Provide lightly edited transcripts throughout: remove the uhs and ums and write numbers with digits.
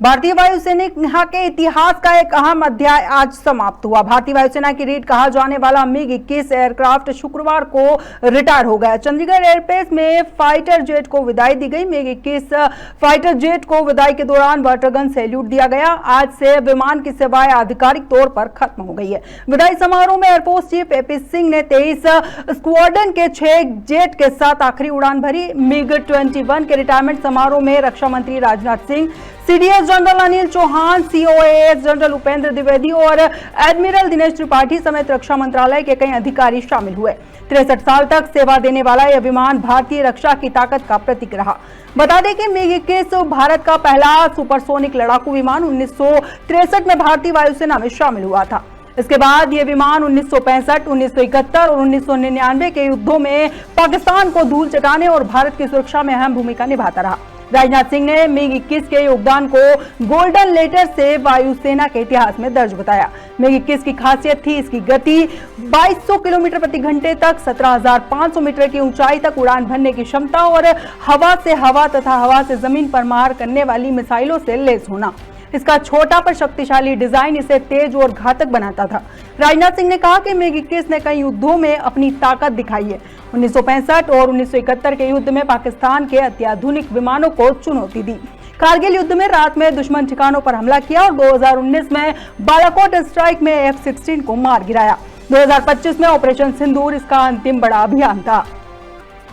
भारतीय वायुसेना के इतिहास का एक अहम अध्याय आज समाप्त हुआ। भारतीय वायुसेना की रीढ़ कहा जाने वाला MiG-21 एयरक्राफ्ट शुक्रवार को रिटायर हो गया। चंडीगढ़ एयरबेस में फाइटर जेट को विदाई दी गई। MiG-21 फाइटर जेट को विदाई के दौरान वाटरगन सैल्यूट दिया गया। आज से विमान की सेवाएं आधिकारिक तौर पर खत्म हो गई है। विदाई समारोह में एयरफोर्स चीफ AP सिंह ने 23 स्क्वाड्रन के 6 जेट के साथ आखिरी उड़ान भरी। MiG-21 के रिटायरमेंट समारोह में रक्षा मंत्री Rajnath Singh, CDS general Anil Chauhan, COAS general Upendra Dwivedi और एडमिरल दिनेश त्रिपाठी समेत रक्षा मंत्रालय के कई अधिकारी शामिल हुए। 63 साल तक सेवा देने वाला यह विमान भारतीय रक्षा की ताकत का प्रतीक रहा। बता दें कि MiG-21 भारत का पहला सुपरसोनिक लड़ाकू विमान 1963 में भारतीय वायुसेना में शामिल हुआ था। इसके बाद यह विमान 1965, 1971 और 1999 के युद्धों में पाकिस्तान को धूल चटाने और भारत की सुरक्षा में अहम भूमिका निभाता रहा। राजनाथ सिंह ने MiG-21 के योगदान को गोल्डन लेटर से वायुसेना के इतिहास में दर्ज बताया। MiG-21 की खासियत थी इसकी गति। 2200 किलोमीटर प्रति घंटे तक, 17,500 मीटर की ऊंचाई तक उड़ान भरने की क्षमता और हवा से हवा तथा हवा से जमीन पर मार करने वाली मिसाइलों से लैस होना। इसका छोटा पर शक्तिशाली डिजाइन इसे तेज और घातक बनाता था। राजनाथ सिंह ने कहा कि MiG-21 ने कई युद्धों में अपनी ताकत दिखाई है। 1965 और 1971 के युद्ध में पाकिस्तान के अत्याधुनिक विमानों को चुनौती दी। कारगिल युद्ध में रात में दुश्मन ठिकानों पर हमला किया और 2019 में बालाकोट स्ट्राइक में F-16 को मार गिराया। 2025 में ऑपरेशन सिंदूर इसका अंतिम बड़ा अभियान था।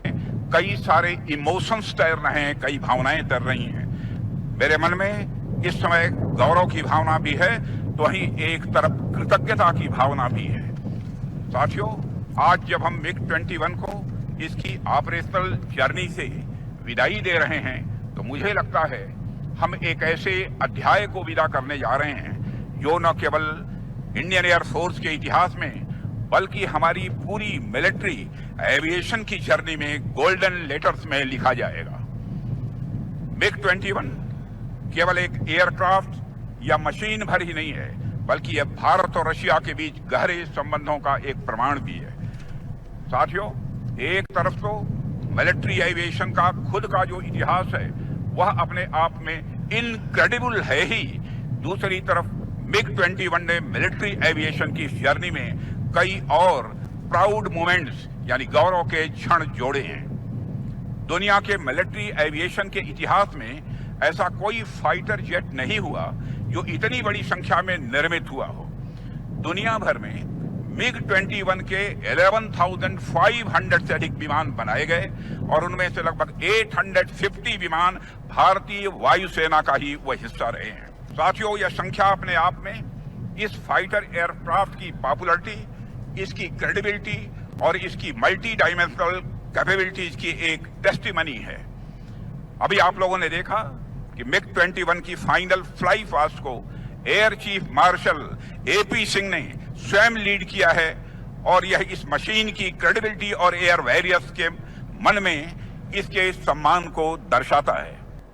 कई सारे इमोशंस तैर रहे हैं, कई भावनाएं तैर रही हैं। मेरे मन में इस समय गौरव की भावना भी है, तो वहीं एक तरफ कृतज्ञता की भावना भी है। साथियों, आज जब हम MiG-21 को इसकी ऑपरेशनल जर्नी से विदाई दे रहे हैं, तो मुझे लगता है हम एक ऐसे अध्याय को विदा करने जा रहे हैं जो न केवल इंडियन एयर फोर्स के इतिहास में, बल्कि हमारी पूरी मिलिट्री एविएशन की जर्नी में गोल्डन लेटर्स में लिखा जाएगा। MiG-21 केवल एक एयरक्राफ्ट या मशीन भर ही नहीं है, बल्कि यह भारत और रशिया के बीच गहरे संबंधों का एक प्रमाण भी है। साथियों, एक तरफ तो मिलिट्री एविएशन का खुद का जो इतिहास है वह अपने आप में इनक्रेडिबल है ही, दूसरी तरफ MiG-21 ने मिलिट्री एविएशन की जर्नी में कई और प्राउड मोमेंट्स यानी गौरव के क्षण जोड़े हैं। दुनिया के मिलिट्री एविएशन के इतिहास में ऐसा कोई फाइटर जेट नहीं हुआ जो इतनी बड़ी संख्या में निर्मित हुआ हो। दुनिया भर में MiG-21 के 11,500 से अधिक विमान बनाए गए और उनमें से लगभग 850 विमान भारतीय वायुसेना का ही वह हिस्सा रहे हैं। साथियों, यह संख्या अपने आप में इस फाइटर एयरक्राफ्ट की पॉपुलरिटी, इसकी क्रेडिबिलिटी और इसकी मल्टी डायमेंशनल कैपेबिलिटीज की एक टेस्टिमनी है। अभी आप लोगों ने देखा कि MiG-21 की फाइनल फ्लाई पास्ट को air chief marshal AP Singh ने स्वयं लीड किया है और यह इस मशीन की क्रेडिबिलिटी और एयर वॉरियर्स के मन में इसके सम्मान को दर्शाता है।